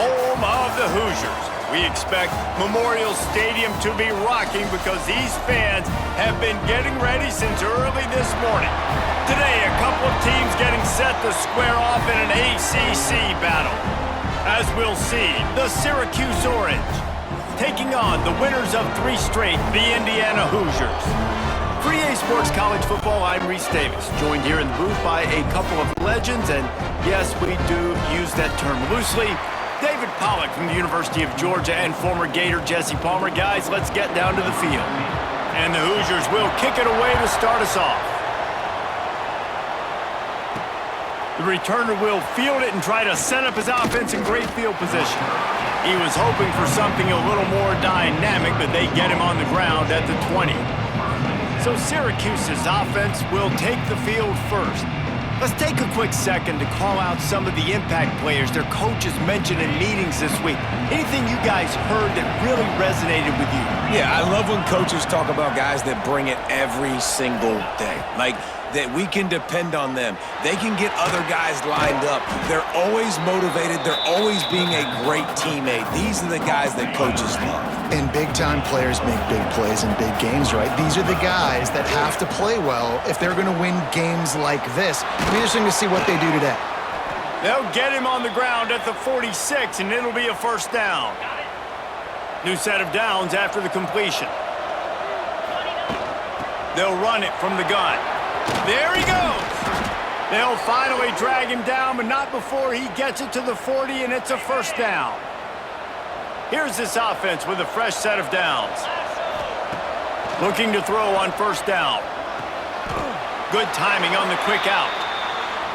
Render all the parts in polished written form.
home of the Hoosiers. We expect Memorial Stadium to be rocking because these fans have been getting ready since early this morning. Today, a couple of teams getting set to square off in an ACC battle. As we'll see, the Syracuse Orange taking on the winners of 3 straight, the Indiana Hoosiers. For EA Sports College Football, I'm Reese Davis, joined here in the booth by a couple of legends, and yes, we do use that term loosely. David Pollack from the University of Georgia and former Gator Jesse Palmer. Guys, let's get down to the field. And the Hoosiers will kick it away to start us off. The returner will field it and try to set up his offense in great field position. He was hoping for something a little more dynamic, but they get him on the ground at the 20. So Syracuse's offense will take the field first. Let's take a quick second to call out some of the impact players their coaches mentioned in meetings this week. Anything you guys heard that really resonated with you? Yeah, I love when coaches talk about guys that bring it every single day. Like, that we can depend on them. They can get other guys lined up. They're always motivated. They're always being a great teammate. These are the guys that coaches love. And big-time players make big plays in big games, right? These are the guys that have to play well if they're going to win games like this. It'll be interesting to see what they do today. They'll get him on the ground at the 46, and it'll be a first down. New set of downs after the completion. They'll run it from the gun. There he goes. They'll finally drag him down, but not before he gets it to the 40, and it's a first down. Here's this offense with a fresh set of downs. Looking to throw on first down. Good timing on the quick out.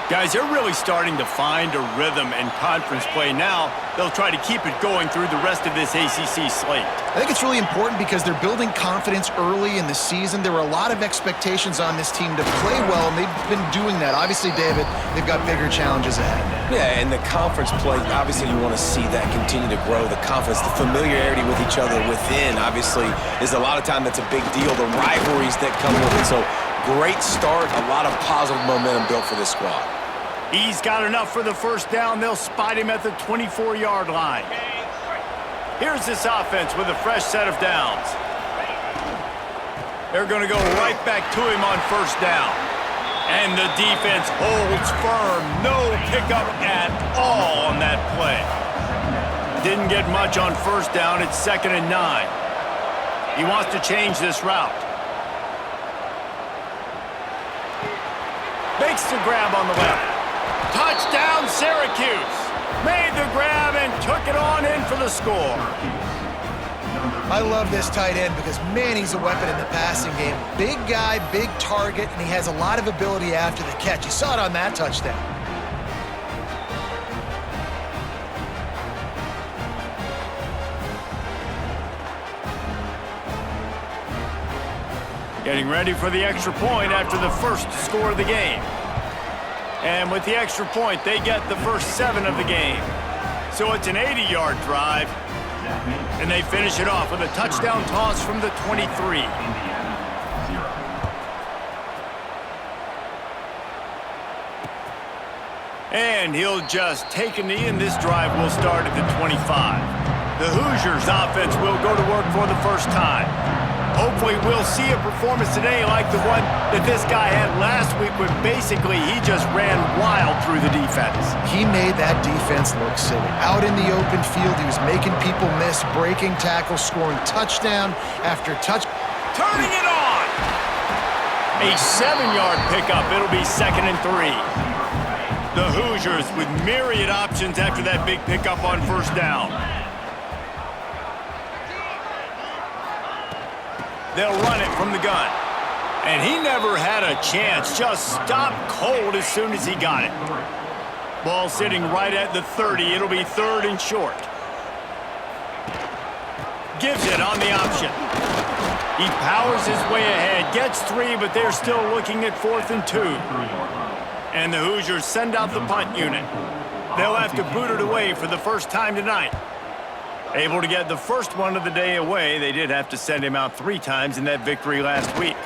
Guys, they're really starting to find a rhythm in conference play now. They'll try to keep it going through the rest of this ACC slate. I think it's really important because they're building confidence early in the season. There were a lot of expectations on this team to play well, and they've been doing that. Obviously, David, they've got bigger challenges ahead. Yeah, and the conference play, obviously you want to see that continue to grow. The confidence, the familiarity with each other within, obviously, is a lot of time that's a big deal. The rivalries that come with it. So, great start, a lot of positive momentum built for this squad. He's got enough for the first down. They'll spot him at the 24-yard line. Here's this offense with a fresh set of downs. They're going to go right back to him on first down. And the defense holds firm. No pickup at all on that play. Didn't get much on first down. It's 2nd and 9. He wants to change this route. Makes the grab on the left. Touchdown, Syracuse. Made the grab and took it on in for the score. I love this tight end because, man, he's a weapon in the passing game. Big guy, big target, and he has a lot of ability after the catch. You saw it on that touchdown. Getting ready for the extra point after the first score of the game. And with the extra point, they get the first 7 of the game. So it's an 80-yard drive. And they finish it off with a touchdown toss from the 23. And he'll just take a knee, and this drive will start at the 25. The Hoosiers offense will go to work for the first time. Hopefully we'll see a performance today like the one that this guy had last week when basically he just ran wild through the defense. He made that defense look silly. Out in the open field, he was making people miss, breaking tackles, scoring touchdown after touch. Turning it on! A 7-yard pickup. It'll be 2nd and 3. The Hoosiers with myriad options after that big pickup on first down. They'll run it from the gun. And he never had a chance. Just stopped cold as soon as he got it. Ball sitting right at the 30. It'll be 3rd and short. Gives it on the option. He powers his way ahead. Gets 3, but they're still looking at 4th and 2. And the Hoosiers send out the punt unit. They'll have to boot it away for the first time tonight. Able to get the first one of the day away. They did have to send him out 3 times in that victory last week.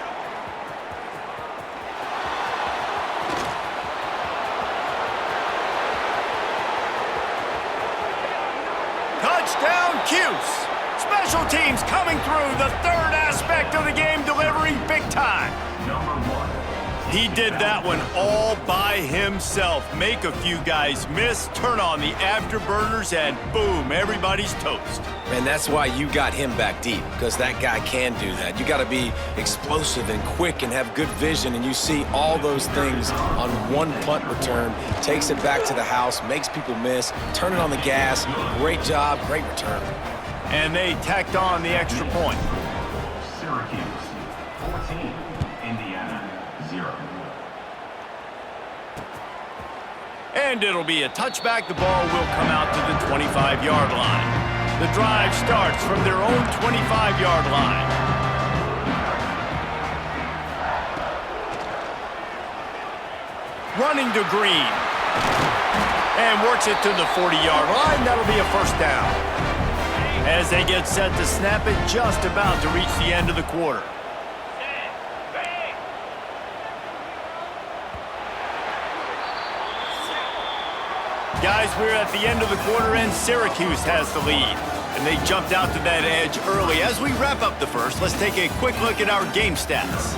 Touchdown, Cuse. Special teams coming through, the third aspect of the game, delivering big time. He did that one all by himself. Make a few guys miss, turn on the afterburners, and boom, everybody's toast. And that's why you got him back deep, because that guy can do that. You got to be explosive and quick and have good vision, and you see all those things on one punt return. Takes it back to the house, makes people miss, turning on the gas. Great job, great return. And they tacked on the extra point. Syracuse, 14, Indiana, 0. And it'll be a touchback. The ball will come out to the 25-yard line. The drive starts from their own 25-yard line. Running to Green. And works it to the 40-yard line. That'll be a first down. As they get set to snap it, just about to reach the end of the quarter. Guys, we're at the end of the quarter, and Syracuse has the lead. And they jumped out to that edge early. As we wrap up the first, let's take a quick look at our game stats.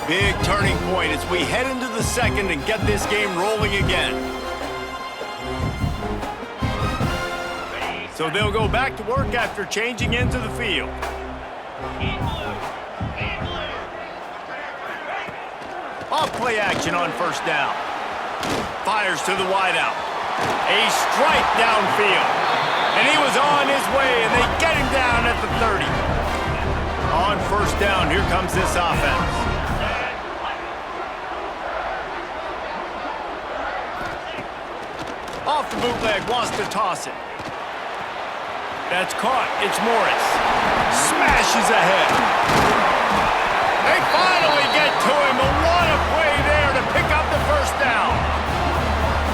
Big turning point as we head into the second and get this game rolling again. So they'll go back to work after changing into the field. Off play action on first down. Fires to the wideout. A strike downfield. And he was on his way, and they get him down at the 30. On first down, here comes this offense. Off the bootleg, wants to toss it. That's caught. It's Morris. Smashes ahead. They finally get to him. A what a play there to pick up the first down.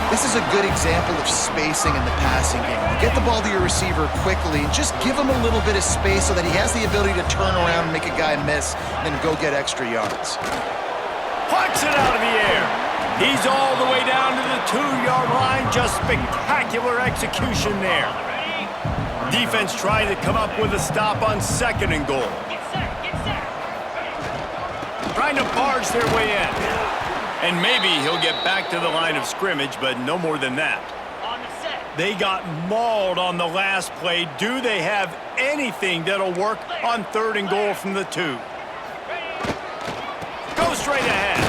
This is a good example of spacing in the passing game. You get the ball to your receiver quickly and just give him a little bit of space so that he has the ability to turn around and make a guy miss and then go get extra yards. Plucks it out of the air. He's all the way down to the 2-yard line. Just spectacular execution there. Defense trying to come up with a stop on second and goal. Trying to barge their way in. And maybe he'll get back to the line of scrimmage, but no more than that. They got mauled on the last play. Do they have anything that'll work on third and goal from the 2? Go straight ahead.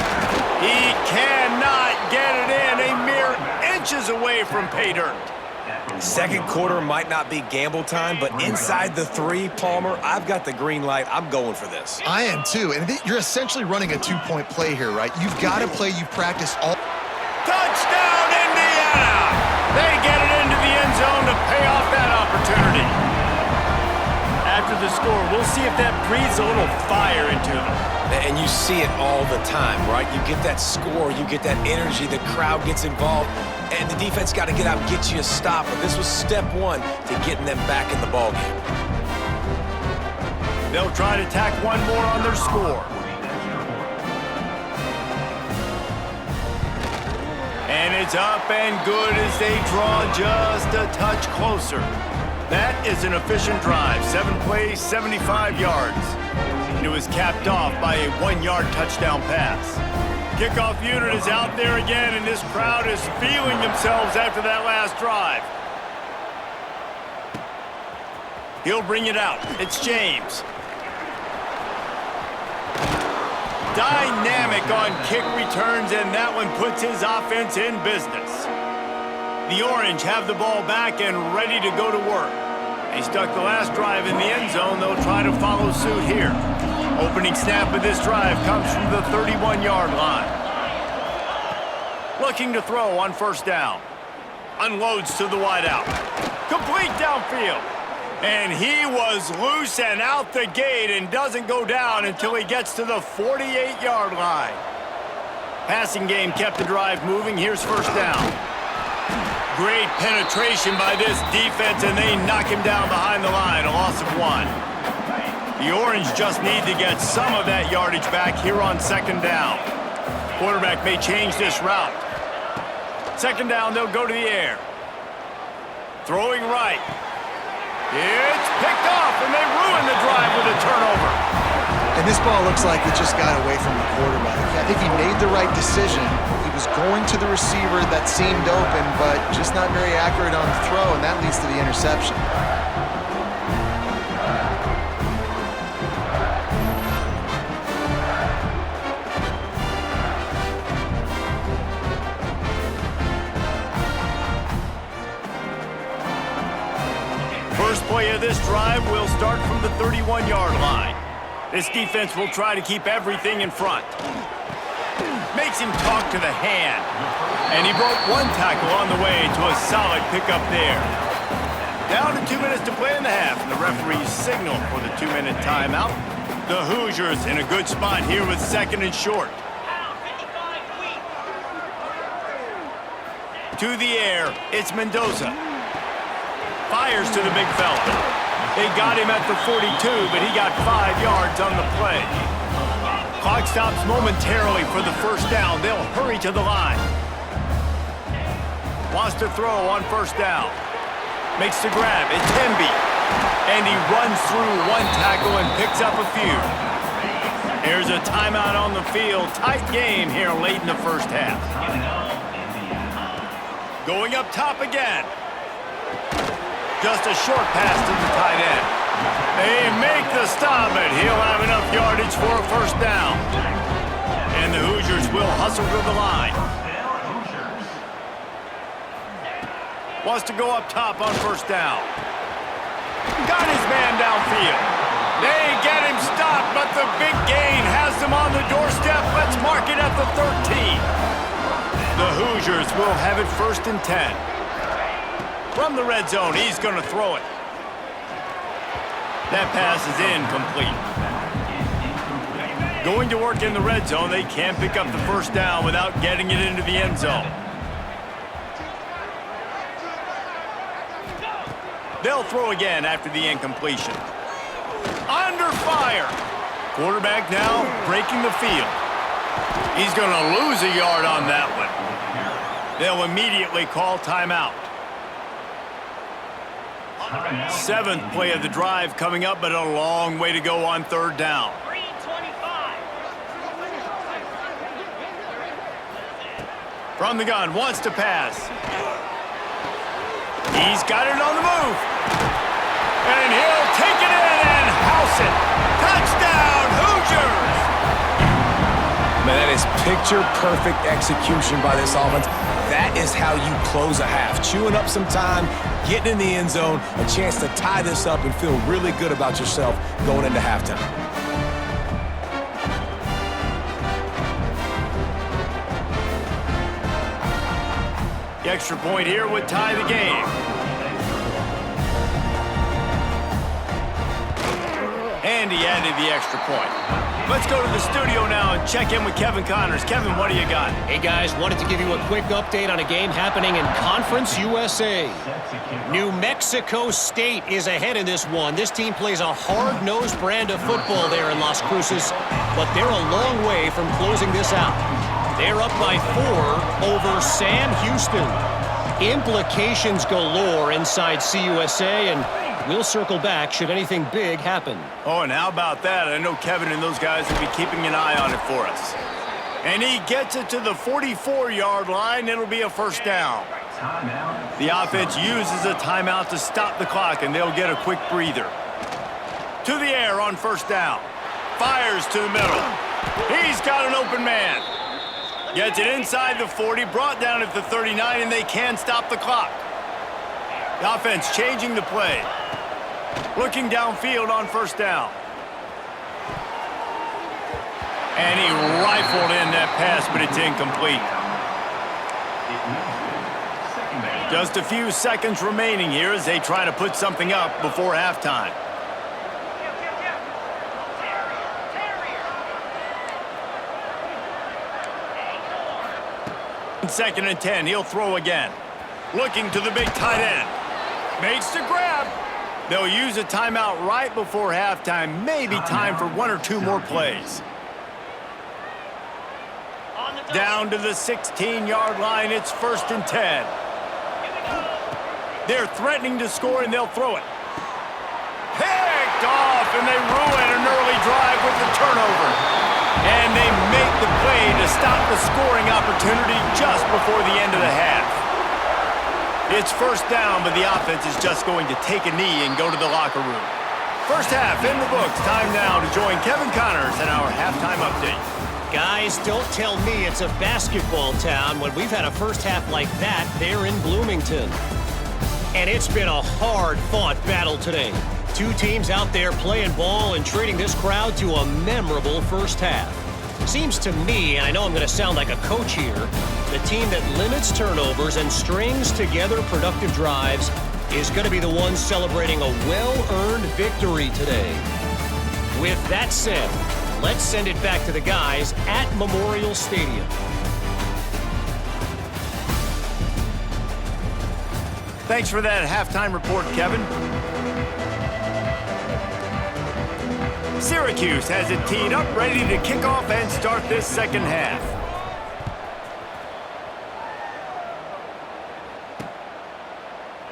He cannot get it in. A mere inches away from pay dirt. Second quarter might not be gamble time, but inside the 3, Palmer, I've got the green light. I'm going for this. I am too, and you're essentially running a 2-point play here, right? You've got to play, you've practiced all. Touchdown, Indiana! They get it into the end zone to pay off that opportunity. After the score, we'll see if that breathes a little fire into them. And you see it all the time, right? You get that score, you get that energy, the crowd gets involved, and the defense got to get out and get you a stop. But this was step 1 to getting them back in the ballgame. They'll try to tack one more on their score. And it's up and good as they draw just a touch closer. That is an efficient drive. 7 plays, 75 yards. And it was capped off by a 1-yard touchdown pass. Kickoff unit is out there again, and this crowd is feeling themselves after that last drive. He'll bring it out. It's James. Dynamic on kick returns, and that one puts his offense in business. The Orange have the ball back and ready to go to work. They stuck the last drive in the end zone. They'll try to follow suit here. Opening snap of this drive comes from the 31-yard line. Looking to throw on first down. Unloads to the wideout. Complete downfield. And he was loose and out the gate and doesn't go down until he gets to the 48-yard line. Passing game kept the drive moving. Here's first down. Great penetration by this defense, and they knock him down behind the line. A loss of 1. The Orange just need to get some of that yardage back here on second down. Quarterback may change this route. Second down, they'll go to the air. Throwing right. It's picked off, and they ruin the drive with a turnover. And this ball looks like it just got away from the quarterback. I think he made the right decision. He was going to the receiver that seemed open, but just not very accurate on the throw, and that leads to the interception. First play of this drive will start from the 31-yard line. This defense will try to keep everything in front. Makes him talk to the hand. And he broke one tackle on the way to a solid pickup there. Down to 2 minutes to play in the half, and the referees signal for the 2-minute timeout. The Hoosiers in a good spot here with second and short. To the air, it's Mendoza. Fires to the big fella. They got him at the 42, but he got 5 yards on the play. Clock stops momentarily for the first down. They'll hurry to the line. Wants to throw on first down. Makes the grab. It's Hemby. And he runs through one tackle and picks up a few. Here's a timeout on the field. Tight game here late in the first half. Going up top again. Just a short pass to the tight end. They make the stop, but he'll have enough yardage for a first down. And the Hoosiers will hustle to the line. Wants to go up top on first down. Got his man downfield. They get him stopped, but the big gain has them on the doorstep. Let's mark it at the 13. The Hoosiers will have it 1st and 10. From the red zone, he's going to throw it. That pass is incomplete. Going to work in the red zone, they can't pick up the first down without getting it into the end zone. They'll throw again after the incompletion. Under fire. Quarterback now breaking the field. He's going to lose a yard on that one. They'll immediately call timeout. 7th play of the drive coming up, but a long way to go on third down. From the gun, wants to pass. He's got it on the move. And he'll take it in and house it. Touchdown, Hoosiers! Man, that is picture-perfect execution by this offense. That is how you close a half. Chewing up some time, getting in the end zone, a chance to tie this up and feel really good about yourself going into halftime. The extra point here would tie the game. And he added the extra point. Let's go to the studio now and check in with Kevin Connors. Kevin, what do you got? Hey, guys, wanted to give you a quick update on a game happening in Conference USA. New Mexico State is ahead in this one. This team plays a hard-nosed brand of football there in Las Cruces, but they're a long way from closing this out. They're up by 4 over Sam Houston. Implications galore inside CUSA, and we'll circle back should anything big happen. Oh, and how about that? I know Kevin and those guys will be keeping an eye on it for us. And he gets it to the 44-yard line. It'll be a first down. The offense uses a timeout to stop the clock, and they'll get a quick breather. To the air on first down. Fires to the middle. He's got an open man. Gets it inside the 40, brought down at the 39, and they can stop the clock. The offense changing the play. Looking downfield on first down. And he rifled in that pass, but it's incomplete. Just a few seconds remaining here as they try to put something up before halftime. Second and 10, he'll throw again. Looking to the big tight end. Makes the grab. They'll use a timeout right before halftime. Maybe time for 1 or 2 more plays. On the Down to the 16-yard line. It's 1st and 10. They're threatening to score, and they'll throw it. Picked off, and they ruin an early drive with the turnover. And they make the play to stop the scoring opportunity just before the end of the half. It's 1st down, but the offense is just going to take a knee and go to the locker room. First half in the books. Time now to join Kevin Connors in our halftime update. Guys, don't tell me it's a basketball town when we've had a first half like that there in Bloomington. And it's been a hard-fought battle today. Two teams out there playing ball and treating this crowd to a memorable first half. Seems to me, and I know I'm going to sound like a coach here, the team that limits turnovers and strings together productive drives is going to be the one celebrating a well-earned victory today. With that said, let's send it back to the guys at Memorial Stadium. Thanks for that halftime report, Kevin. Syracuse has it teed up, ready to kick off and start this second half.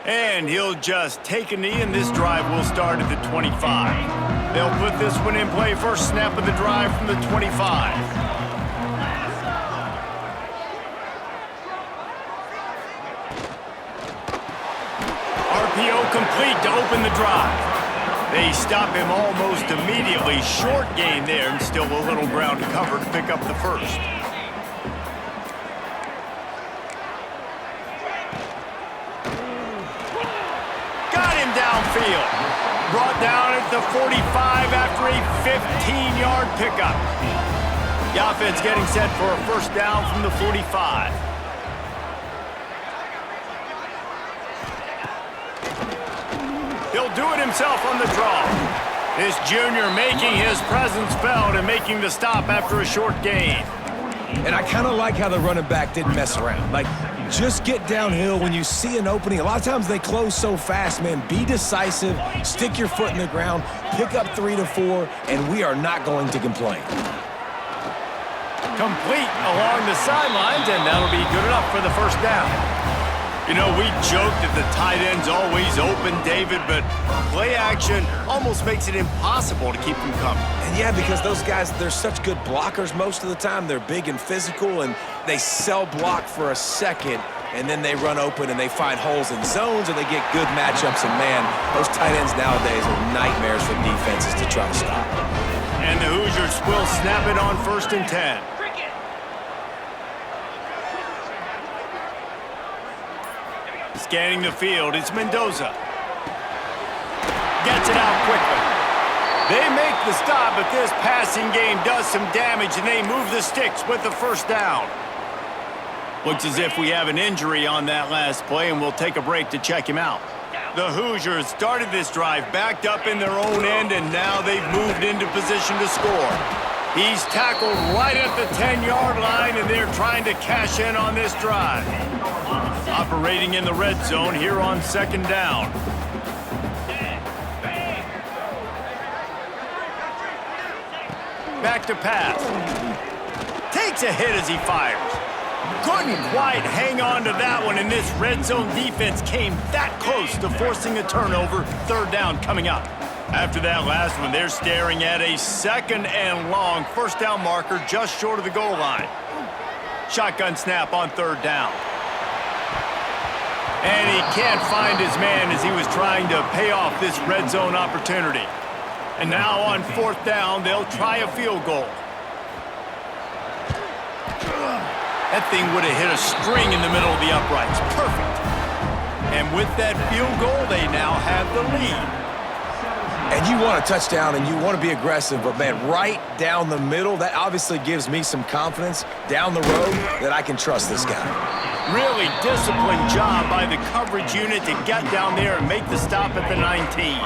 And he'll just take a knee, and this drive will start at the 25. They'll put this one in play. First snap of the drive from the 25. RPO complete to open the drive. They stop him almost immediately. Short gain there, and still a little ground to cover to pick up the first. Got him downfield. Brought down at the 45 after a 15-yard pickup. The offense getting set for a first down from the 45. He'll do it himself on the draw. This junior making his presence felt and making the stop after a short gain. And I kind of like how the running back didn't mess around. Like, just get downhill when you see an opening. A lot of times they close so fast, man. Be decisive, stick your foot in the ground, pick up 3 to 4, and we are not going to complain. Complete along the sidelines, and that'll be good enough for the first down. You know, we joke that the tight end's always open, David, but play action almost makes it impossible to keep them coming. And yeah, because those guys, they're such good blockers most of the time. They're big and physical, and they sell block for a second, and then they run open and they find holes in zones, or they get good matchups. And man, those tight ends nowadays are nightmares for defenses to try to stop. And the Hoosiers will snap it on 1st and 10. Scanning the field, it's Mendoza. Gets it out quickly. They make the stop, but this passing game does some damage, and they move the sticks with the first down. Looks as if we have an injury on that last play, and we'll take a break to check him out. The Hoosiers started this drive backed up in their own end, and now they've moved into position to score. He's tackled right at the 10-yard line, and they're trying to cash in on this drive. Operating in the red zone here on 2nd down. Back to pass. Takes a hit as he fires. Couldn't quite hang on to that one, and this red zone defense came that close to forcing a turnover. 3rd down coming up. After that last one, they're staring at a 2nd and long. First down marker just short of the goal line. Shotgun snap on 3rd down. And he can't find his man as he was trying to pay off this red zone opportunity. And now on 4th down, they'll try a field goal. That thing would have hit a string in the middle of the uprights. Perfect. And with that field goal, they now have the lead. And you want a touchdown, and you want to be aggressive, but, man, right down the middle, that obviously gives me some confidence down the road that I can trust this guy. Really disciplined job by the coverage unit to get down there and make the stop at the 19.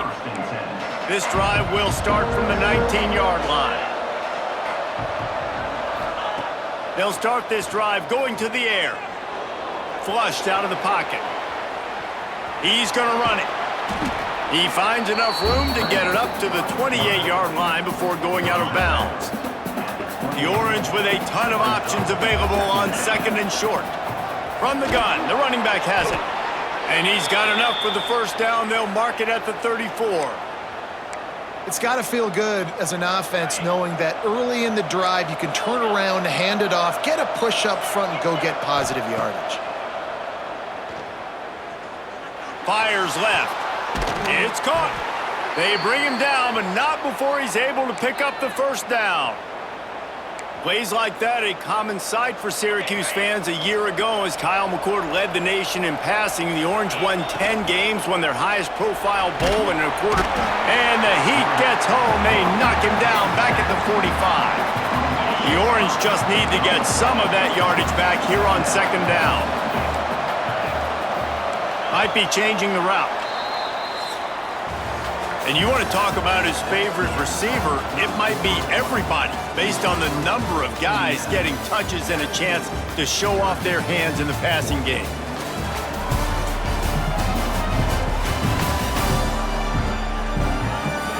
This drive will start from the 19-yard line. They'll start this drive going to the air. Flushed out of the pocket. He's going to run it. He finds enough room to get it up to the 28-yard line before going out of bounds. The Orange with a ton of options available on second and short. From the gun, the running back has it. And he's got enough for the first down. They'll mark it at the 34. It's got to feel good as an offense knowing that early in the drive you can turn around, hand it off, get a push up front, and go get positive yardage. Fires left. It's caught. They bring him down, but not before he's able to pick up the first down. Plays like that, a common sight for Syracuse fans a year ago as Kyle McCord led the nation in passing. The Orange won 10 games, won their highest profile bowl in a quarter. And the Heat gets home. They knock him down back at the 45. The Orange just need to get some of that yardage back here on second down. Might be changing the route. And you want to talk about his favorite receiver, it might be everybody based on the number of guys getting touches and a chance to show off their hands in the passing game.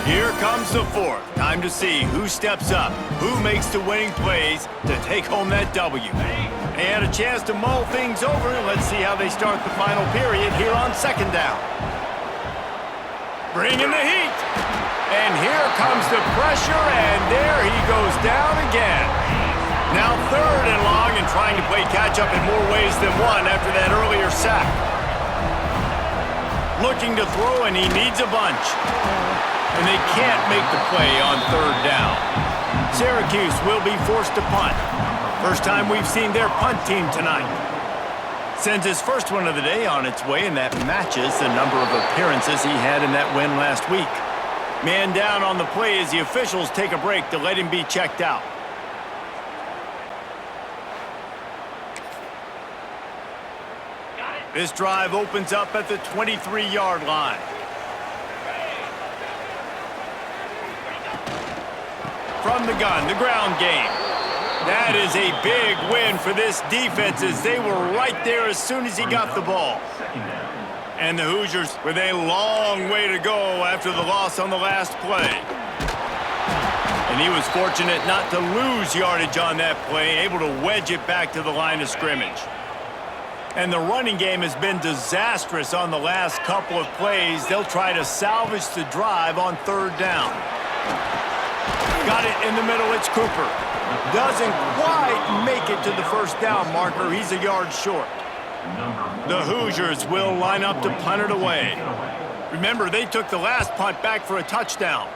Here comes the fourth. Time to see who steps up, who makes the winning plays to take home that W. They had a chance to mull things over. Let's see how they start the final period here on second down. Bringing the heat. And here comes the pressure, and there he goes down again. Now third and long and trying to play catch-up in more ways than one after that earlier sack. Looking to throw, and he needs a bunch. And they can't make the play on third down. Syracuse will be forced to punt. First time we've seen their punt team tonight. Sends his first one of the day on its way, and that matches the number of appearances he had in that win last week. Man down on the play as the officials take a break to let him be checked out. This drive opens up at the 23-yard line. From the gun, the ground game. That is a big win for this defense as they were right there as soon as he got the ball. And the Hoosiers with a long way to go after the loss on the last play. And he was fortunate not to lose yardage on that play, able to wedge it back to the line of scrimmage. And the running game has been disastrous on the last couple of plays. They'll try to salvage the drive on third down. Got it in the middle, it's Cooper. Doesn't quite make it to the first down marker. He's a yard short. The Hoosiers will line up to punt it away. Remember, they took the last punt back for a touchdown.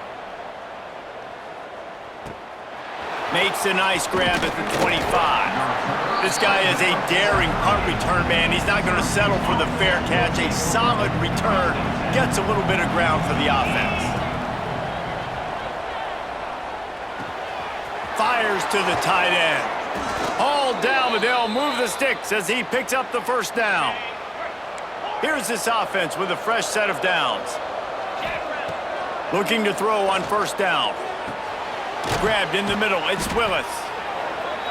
Makes a nice grab at the 25. This guy is a daring punt return man. He's not going to settle for the fair catch. A solid return. Gets a little bit of ground for the offense. Fires to the tight end. Hauled down, but they'll move the sticks as he picks up the first down. Here's this offense with a fresh set of downs. Looking to throw on first down. Grabbed in the middle, it's Willis.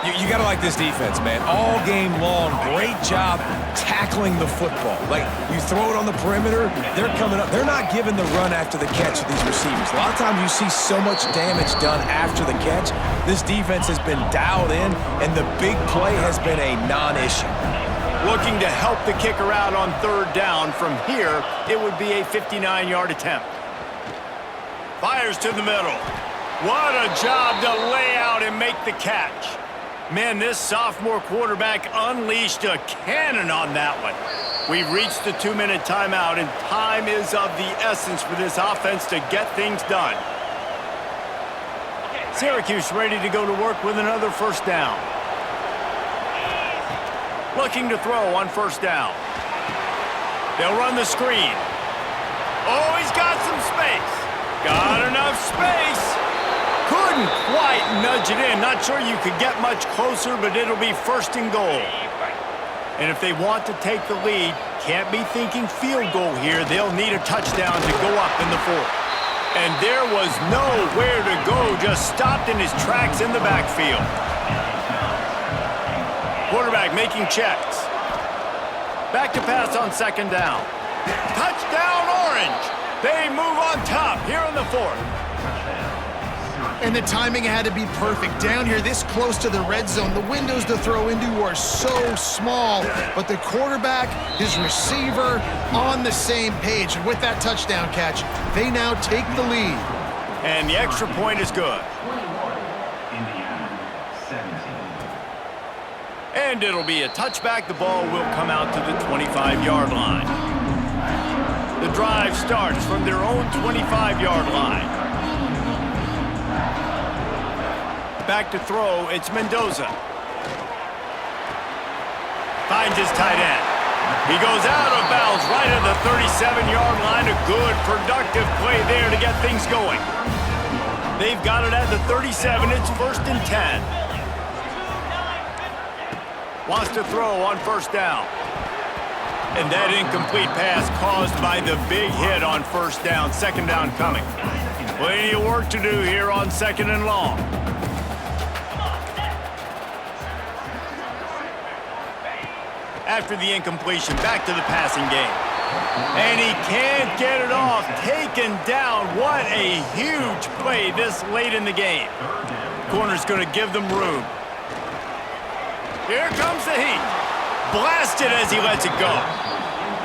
You got to like this defense, man. All game long, great job tackling the football. Like, you throw it on the perimeter, they're coming up. They're not giving the run after the catch to these receivers. A lot of times you see so much damage done after the catch. This defense has been dialed in, and the big play has been a non-issue. Looking to help the kicker out on third down. From here, it would be a 59-yard attempt. Fires to the middle. What a job to lay out and make the catch. Man, this sophomore quarterback unleashed a cannon on that one. We've reached the 2-minute timeout, and time is of the essence for this offense to get things done. Syracuse ready to go to work with another first down. Looking to throw on first down. They'll run the screen. Oh, he's got some space. Got enough space. Couldn't quite nudge it in. Not sure you could get much closer, but it'll be first and goal. And if they want to take the lead, can't be thinking field goal here. They'll need a touchdown to go up in the fourth. And there was nowhere to go, just stopped in his tracks in the backfield. Quarterback making checks. Back to pass on second down. Touchdown, Orange. They move on top here in the fourth. And the timing had to be perfect. Down here, this close to the red zone, the windows to throw into are so small, but the quarterback, his receiver, on the same page. And with that touchdown catch, they now take the lead. And the extra point is good. Indiana 17. And it'll be a touchback. The ball will come out to the 25-yard line. The drive starts from their own 25-yard line. Back to throw, it's Mendoza. Finds his tight end. He goes out of bounds right at the 37-yard line. A good, productive play there to get things going. They've got it at the 37. It's 1st and 10. Wants to throw on 1st down. And that incomplete pass caused by the big hit on 1st down. 2nd down coming. Plenty of work to do here on 2nd and long. After the incompletion, back to the passing game. And he can't get it off. Taken down. What a huge play this late in the game. Corner's going to give them room. Here comes the heat. Blasted as he lets it go.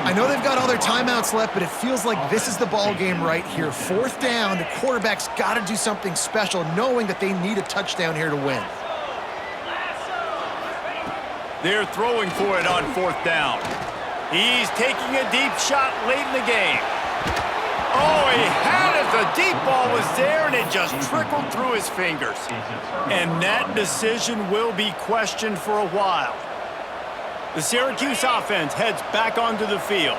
I know they've got all their timeouts left, but it feels like this is the ball game right here. 4th down, the quarterback's got to do something special, knowing that they need a touchdown here to win. They're throwing for it on 4th down. He's taking a deep shot late in the game. Oh, he had it. The deep ball was there, and it just trickled through his fingers. And that decision will be questioned for a while. The Syracuse offense heads back onto the field.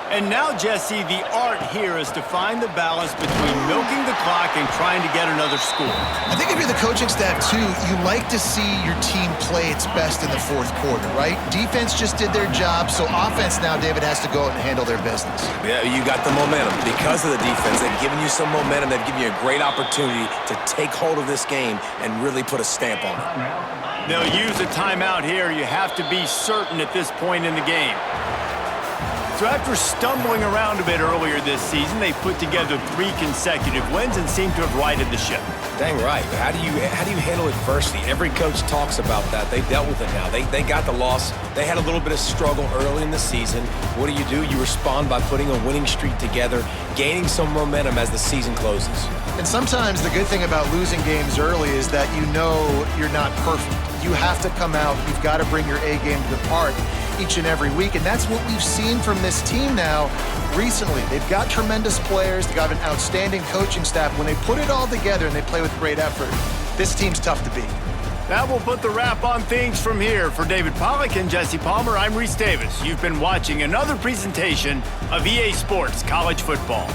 And now, Jesse, the art here is to find the balance between milking the clock and trying to get another score. I think if you're the coaching staff, too, you like to see your team play its best in the 4th quarter, right? Defense just did their job, so offense now, David, has to go out and handle their business. Yeah, you got the momentum. Because of the defense, they've given you some momentum. They've given you a great opportunity to take hold of this game and really put a stamp on it. They'll use a timeout here. You have to be certain at this point in the game. So after stumbling around a bit earlier this season, they put together 3 consecutive wins and seem to have righted the ship. Dang right. How do you handle adversity? Every coach talks about that. They dealt with it now. They got the loss. They had a little bit of struggle early in the season. What do? You respond by putting a winning streak together, gaining some momentum as the season closes. And sometimes the good thing about losing games early is that you know you're not perfect. You have to come out. You've got to bring your A game to the park each and every week, and that's what we've seen from this team now recently. They've got tremendous players. They've got an outstanding coaching staff. When they put it all together and they play with great effort, this team's tough to beat. That will put the wrap on things from here. For David Pollack and Jesse Palmer, I'm Reese Davis. You've been watching another presentation of EA Sports College Football.